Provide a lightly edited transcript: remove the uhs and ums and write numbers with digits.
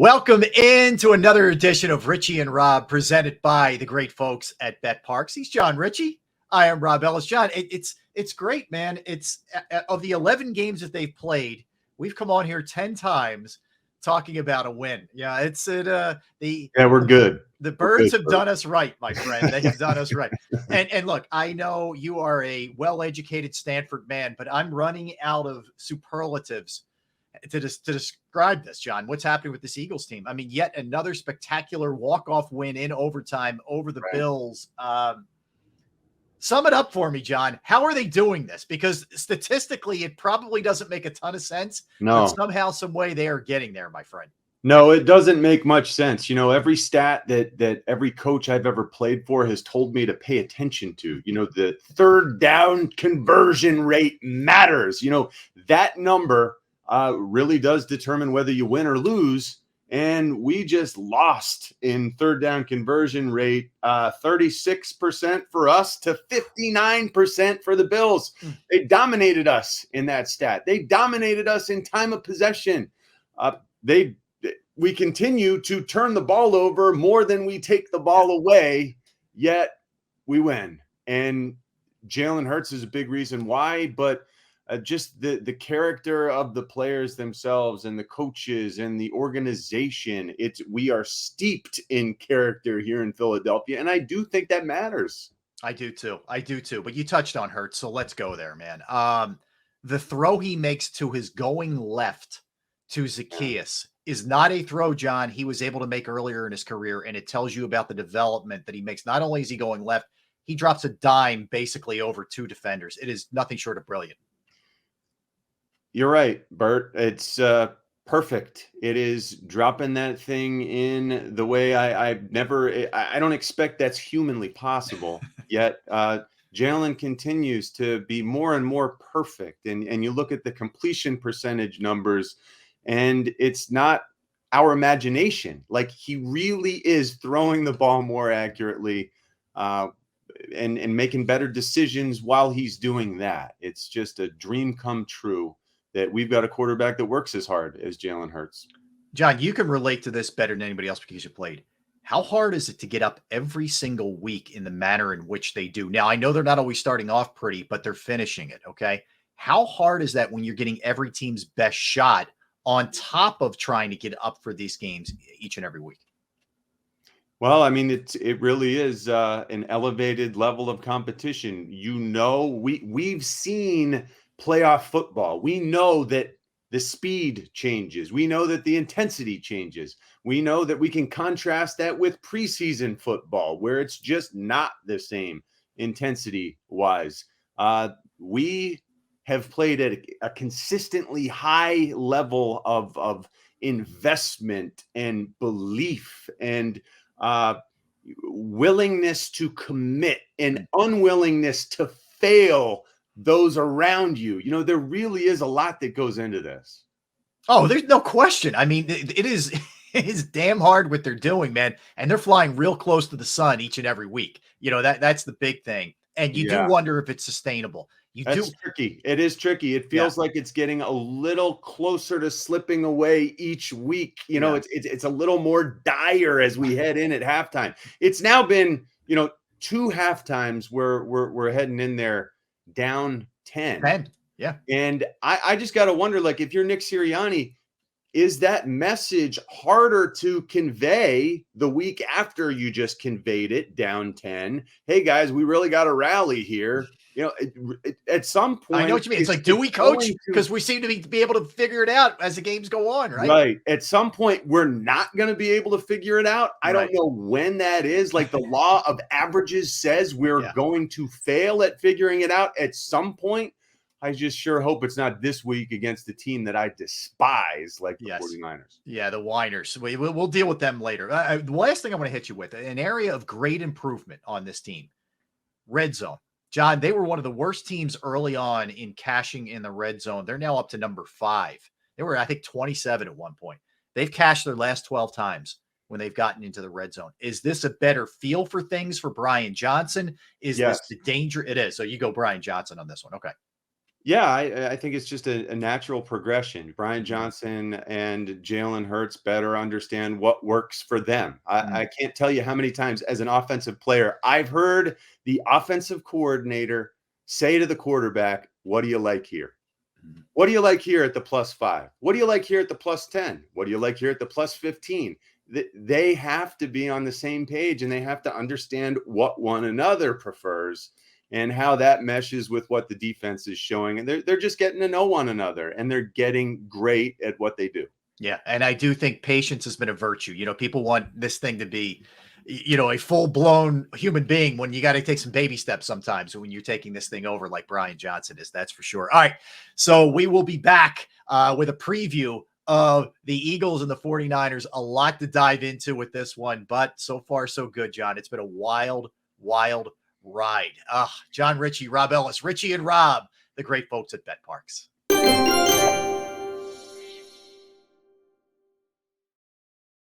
Welcome into another edition of Ritchie and Rob, presented by the great folks at betPARX. He's John Ritchie. I am Rob Ellis. John, it's great, man. It's of the 11 games that they've played, we've come on here 10 times talking about a win. Yeah, we're good. The birds have done us right, my friend. They have done us right. And look, I know you are a well-educated Stanford man, but I'm running out of superlatives to describe this, John. What's happening with this Eagles team? I mean, yet another spectacular walk-off win in overtime over the Bills. Sum it up for me, John. How are they doing this? Because statistically, it probably doesn't make a ton of sense. No. But somehow, some way, they are getting there, my friend. No, it doesn't make much sense. You know, every stat that every coach I've ever played for has told me to pay attention to. You know, the third down conversion rate matters. You know, that number really does determine whether you win or lose. And we just lost in third down conversion rate, 36% for us to 59% for the Bills. They dominated us in that stat. They dominated us in time of possession. We continue to turn the ball over more than we take the ball away, yet we win. And Jalen Hurts is a big reason why, but just the character of the players themselves and the coaches and the organization. We are steeped in character here in Philadelphia, and I do think that matters. I do too. But you touched on Hurts, so let's go there, man. The throw he makes to his going left to Zacchaeus is not a throw, John, he was able to make earlier in his career, and it tells you about the development that he makes. Not only is he going left, he drops a dime basically over two defenders. It is nothing short of brilliant. You're right, Bert. It's perfect. It is dropping that thing in the way I don't expect that's humanly possible. Yet Jalen continues to be more and more perfect. And you look at the completion percentage numbers, and it's not our imagination. Like, he really is throwing the ball more accurately and making better decisions while he's doing that. It's just a dream come true that we've got a quarterback that works as hard as Jalen Hurts. John, you can relate to this better than anybody else because you played. How hard is it to get up every single week in the manner in which they do? Now, I know they're not always starting off pretty, but they're finishing it, okay? How hard is that when you're getting every team's best shot on top of trying to get up for these games each and every week? Well, I mean, it really is an elevated level of competition. You know, we've seen playoff football. We know that the speed changes. We know that the intensity changes. We know that we can contrast that with preseason football, where it's just not the same intensity-wise. We have played at a consistently high level of investment and belief and willingness to commit and unwillingness to fail those around you. You know, there really is a lot that goes into this. Oh, there's no question. I mean, it is damn hard what they're doing, man. And they're flying real close to the sun each and every week. You know, that's the big thing. And you do wonder if it's sustainable. That's tricky. It is tricky. It feels like it's getting a little closer to slipping away each week. You know, it's a little more dire as we head in at halftime. It's now been, you know, two halftimes where we're heading in there down 10. Yeah. And I just got to wonder, like, if you're Nick Sirianni, is that message harder to convey the week after you just conveyed it down 10? Hey guys, we really got to rally here. You know, at some point, I know what you mean. It's like, do we coach? Because we seem to be able to figure it out as the games go on, right? Right. At some point, we're not going to be able to figure it out. I don't know when that is. Like, the law of averages says we're going to fail at figuring it out at some point. I just sure hope it's not this week against the team that I despise, like the 49ers. Yeah, the whiners. We'll deal with them later. The last thing I want to hit you with, an area of great improvement on this team, red zone. John, they were one of the worst teams early on in cashing in the red zone. They're now up to number 5. They were, I think, 27 at one point. They've cashed their last 12 times when they've gotten into the red zone. Is this a better feel for things for Brian Johnson? Is this the danger? It is. So you go Brian Johnson on this one. Okay. Yeah, I think it's just a natural progression. Brian Mhm. Johnson and Jalen Hurts better understand what works for them. Mm. I can't tell you how many times as an offensive player I've heard the offensive coordinator say to the quarterback, "What do you like here? Mhm. What do you like here at the +5? What do you like here at the +10? What do you like here at the +15?" They have to be on the same page and they have to understand what one another prefers and how that meshes with what the defense is showing. And they're just getting to know one another and they're getting great at what they do. Yeah, and I do think patience has been a virtue. People want this thing to be, a full-blown human being when you got to take some baby steps sometimes when you're taking this thing over like Brian Johnson is. That's for sure. All right. So we will be back with a preview of the Eagles and the 49ers. A lot to dive into with this one, but so far so good, John. It's been a wild, wild ride. John Ritchie, Rob Ellis, Ritchie and Rob, the great folks at betPARX.